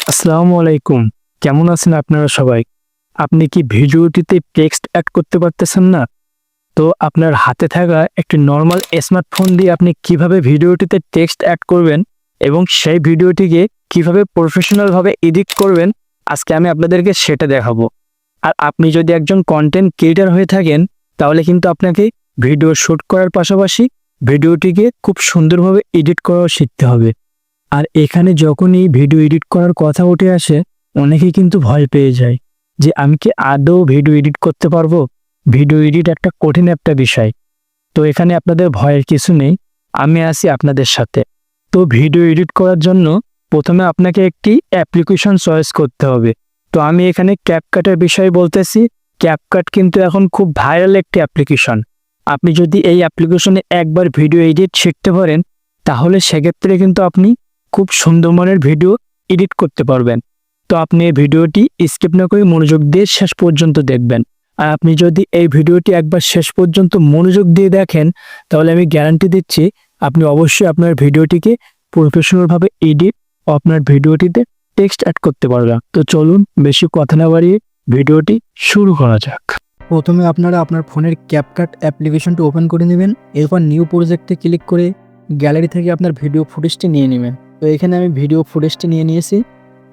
আসসালামু আলাইকুম। কেমন আছেন আপনারা সবাই? আপনি কি ভিডিওটিতে টেক্সট এড করতে পারতেছেন না? তো আপনার হাতে থাকা একটি নরমাল স্মার্টফোন দিয়ে আপনি কিভাবে ভিডিওটিতে টেক্সট এড করবেন এবং সেই ভিডিওটিকে কিভাবে প্রফেশনাল ভাবে এডিট করবেন, আজকে আমি আপনাদেরকে সেটা দেখাবো। আর আপনি যদি একজন কন্টেন্ট ক্রিয়েটর হয়ে থাকেন, তাহলে কিন্তু আপনাকে ভিডিও শুট করার পাশাপাশি ভিডিওটিকে খুব সুন্দরভাবে এডিট করাও শিখতে হবে। আর এখানে যখনই ভিডিও এডিট করার কথা উঠে আসে, অনেকেই কিন্তু ভয় পেয়ে যায় যে আমি কি আদৌ ভিডিও এডিট করতে পারবো? ভিডিও এডিট একটা কঠিন একটা বিষয়। তো এখানে আপনাদের ভয়ের কিছু নেই, আমি আছি আপনাদের সাথে। তো ভিডিও এডিট করার জন্য প্রথমে আপনাকে একটি অ্যাপ্লিকেশন চয়েস করতে হবে। তো আমি এখানে ক্যাপকাটের বিষয়ে বলতেছি। ক্যাপকাট কিন্তু এখন খুব ভাইরাল একটি অ্যাপ্লিকেশন। আপনি যদি এই অ্যাপ্লিকেশনে একবার ভিডিও এডিট শিখতে পারেন, তাহলে সেক্ষেত্রে কিন্তু আপনি খুব সুন্দর মানের ভিডিও এডিট করতে পারবেন। তো আপনি এই ভিডিওটি স্কিপ না করে মনোযোগ দিয়ে শেষ পর্যন্ত দেখবেন। আর আপনি যদি এই ভিডিওটি একবার শেষ পর্যন্ত মনোযোগ দিয়ে দেখেন, তাহলে আমি গ্যারান্টি দিচ্ছি আপনি অবশ্যই আপনার ভিডিওটিকে প্রফেশনালভাবে এডিট ও আপনার ভিডিওটিতে টেক্সট অ্যাড করতে পারবেন। তো চলুন বেশি কথা না বাড়িয়ে ভিডিওটি শুরু করা যাক। প্রথমে আপনারা আপনার ফোনের ক্যাপকাট অ্যাপ্লিকেশনটি ওপেন করে নেবেন। এরপর নিউ প্রজেক্টে ক্লিক করে গ্যালারি থেকে আপনার ভিডিও ফুটেজটি নিয়ে নেবেন। তো এখানে আমি ভিডিও ফুটেজটি নিয়ে নিয়েছি।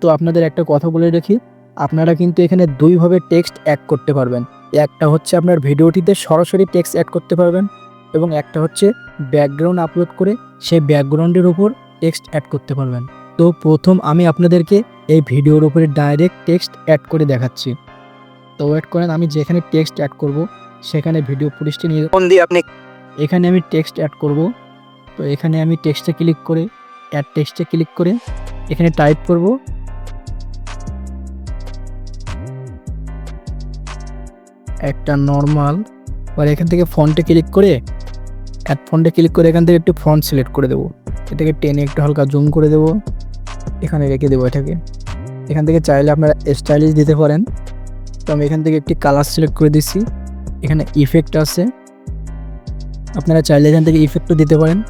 তো আপনাদের একটা কথা বলে রাখি, আপনারা কিন্তু এখানে দুইভাবে টেক্সট অ্যাড করতে পারবেন। একটা হচ্ছে আপনার ভিডিওটিতে সরাসরি টেক্সট অ্যাড করতে পারবেন এবং একটা হচ্ছে ব্যাকগ্রাউন্ড আপলোড করে সেই ব্যাকগ্রাউন্ডের উপর টেক্সট অ্যাড করতে পারবেন। তো প্রথম আমি আপনাদেরকে এই ভিডিওর উপরে ডাইরেক্ট টেক্সট অ্যাড করে দেখাচ্ছি। তো ওয়েট করেন, আমি যেখানে টেক্সট অ্যাড করব সেখানে ভিডিও ফুটেজটি নিয়ে ফোন দিয়ে আপনি এখানে আমি টেক্সট অ্যাড করব। তো এখানে আমি টেক্সটে ক্লিক করে অ্যাড টেক্সটে ক্লিক করে এখানে টাইপ করব একটা নর্মাল। আর এখান থেকে ফন্টে ক্লিক করে অ্যাড ফন্টে ক্লিক করে এখান থেকে একটু ফন্ট সিলেক্ট করে দেবো। এটাকে টেনে একটু হালকা জুম করে দেবো, এখানে রেখে দেবো এটাকে। এখান থেকে চাইলে আপনারা স্টাইলিশ দিতে পারেন। তো আমি এখান থেকে একটি কালার সিলেক্ট করে দিচ্ছি। এখানে ইফেক্ট আছে, আপনারা চাইলে এখান থেকে ইফেক্টও দিতে পারেন।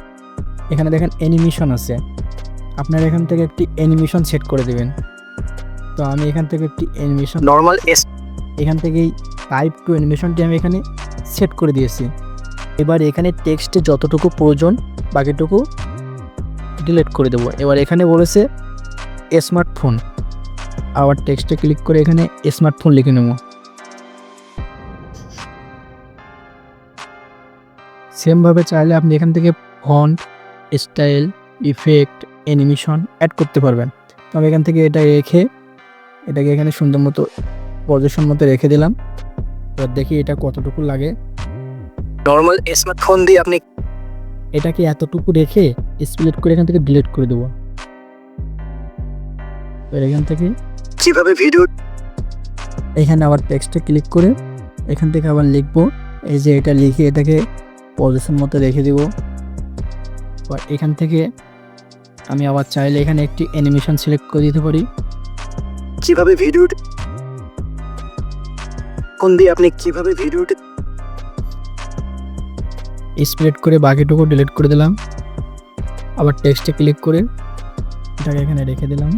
এখানে দেখেন অ্যানিমেশন আছে, আপনারা এখান থেকে একটি অ্যানিমেশন সেট করে দেবেন। তো আমি এখান থেকে একটি অ্যানিমেশন নরমাল এখান থেকেই টাইপ টু অ্যানিমেশনটি আমি এখানে সেট করে দিয়েছি। এবার এখানে টেক্সটে যতটুকু প্রয়োজন বাকিটুকু ডিলিট করে দেবো। এবার এখানে বলেছে স্মার্টফোন, আবার টেক্সটে ক্লিক করে এখানে স্মার্টফোন লিখে নেব। সেমভাবে চাইলে আপনি এখান থেকে font, style, effect, animation add করতে পারবেন। তো আমি এখান থেকে এটা রেখে এটাকে এখানে সুন্দর মতো পজিশন মতো রেখে দিলাম। এবার দেখি এটা কতটুকু লাগে। নরমাল স্মার্টফোন দিয়ে আপনি এটাকে এতটুকু রেখে স্প্লিট করে এখান থেকে ডিলিট করে দেবো। এবার এখান থেকে কিভাবে ভিডিও এখানে আবার টেক্সটে ক্লিক করে এখান থেকে আবার লিখবো। এই যে এটা লিখে এটাকে পজিশন মতো রেখে দেবো। আর এখান থেকে আমি আবার চাইলে এখানে একটি অ্যানিমেশন সিলেক্ট করে দিতে পারি। কিভাবে ভিডিও কোন দিয়ে আপনি কিভাবে ভিডিওটি স্প্লিট করে বাকিটুকু ডিলিট করে দিলাম। আবার টেক্সটে ক্লিক করে এটাকে এখানে রেখে দিলাম।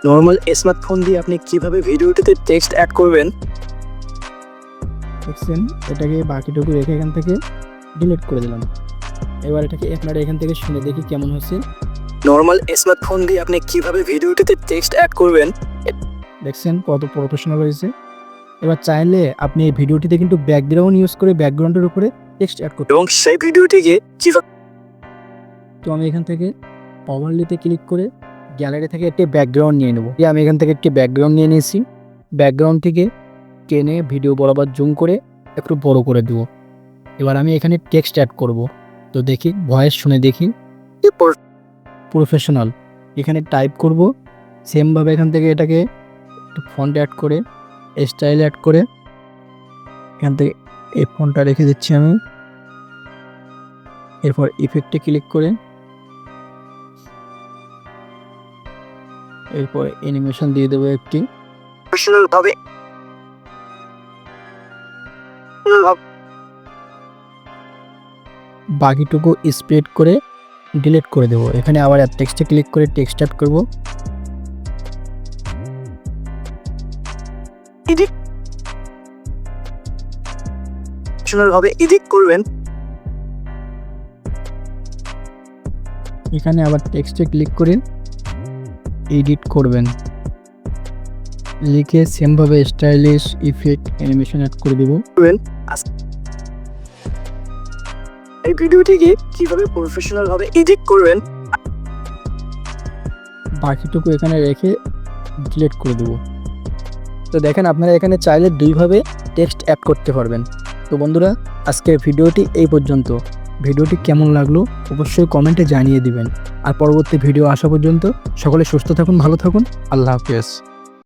নরমাল স্মার্টফোন দিয়ে আপনি কিভাবে ভিডিওটিতে টেক্সট অ্যাড করবেন, দেখছেন, এটাকে বাকিটুকু রেখে এখান থেকে ডিলিট করে দিলাম। এবার এটাকে আপনারা এখান থেকে শুনে দেখি কেমন হচ্ছে। নরমাল স্মার্টফোন দিয়ে আপনি কিভাবে ভিডিওটিতে টেক্সট অ্যাড করবেন। দেখছেন কত প্রফেশনাল হয়েছে। এবার চাইলে আপনি এই ভিডিওটিতে কিন্তু ব্যাকগ্রাউন্ড ইউজ করে ব্যাকগ্রাউন্ডের উপরে টেক্সট অ্যাড করতে। এবং সেই ভিডিওটিকে কিভাবে তো আমি এখান থেকে ওভারলেতে ক্লিক করে গ্যালারি থেকে একটি ব্যাকগ্রাউন্ড নিয়ে নেব। আমি এখান থেকে একটি ব্যাকগ্রাউন্ড নিয়ে নিয়েছি। ব্যাকগ্রাউন্ডটিকে টেনে ভিডিও বরাবর জুম করে একটু বড় করে দেব। এবার আমি এখানে টেক্সট অ্যাড করব। তো দেখি ভয়েস শুনে দেখি। প্রফেশনাল এখানে টাইপ করব। সেমভাবে এখান থেকে এটাকে একটু ফন্ট অ্যাড করে স্টাইল অ্যাড করে এখান থেকে এই ফন্টটা রেখে দিচ্ছি আমি। এরপর ইফেক্টে ক্লিক করে এরপর অ্যানিমেশন দিয়ে দেবো একটি। প্রফেশনাল ভাবে বাকিটুকু স্প্রেড করে ডিলিট করে দেবো। এখানে আবার অ্যাড টেক্সটে ক্লিক করে টেক্সট অ্যাড করব। এডিট ভাবে এডিট করবেন। এখানে আবার টেক্সটে ক্লিক করে এডিট করবেন, লিখে সেমভাবে স্টাইলিশ ইফেক্ট অ্যানিমেশন অ্যাড করে দেবো। এই ভিডিওটিকে কিভাবে প্রফেশনাল ভাবে এডিট করবেন বাকিটুকু এখানে রেখে ডিলিট করে দেবো। তো দেখেন আপনারা এখানে চাইলে দুইভাবে টেক্সট অ্যাড করতে পারবেন। তো বন্ধুরা, আজকের ভিডিওটি এই পর্যন্ত। ভিডিওটি কেমন লাগলো অবশ্যই কমেন্টে জানিয়ে দিবেন। আর পরবর্তী ভিডিও আসা পর্যন্ত সকলে সুস্থ থাকুন, ভালো থাকুন। আল্লাহ হাফেজ।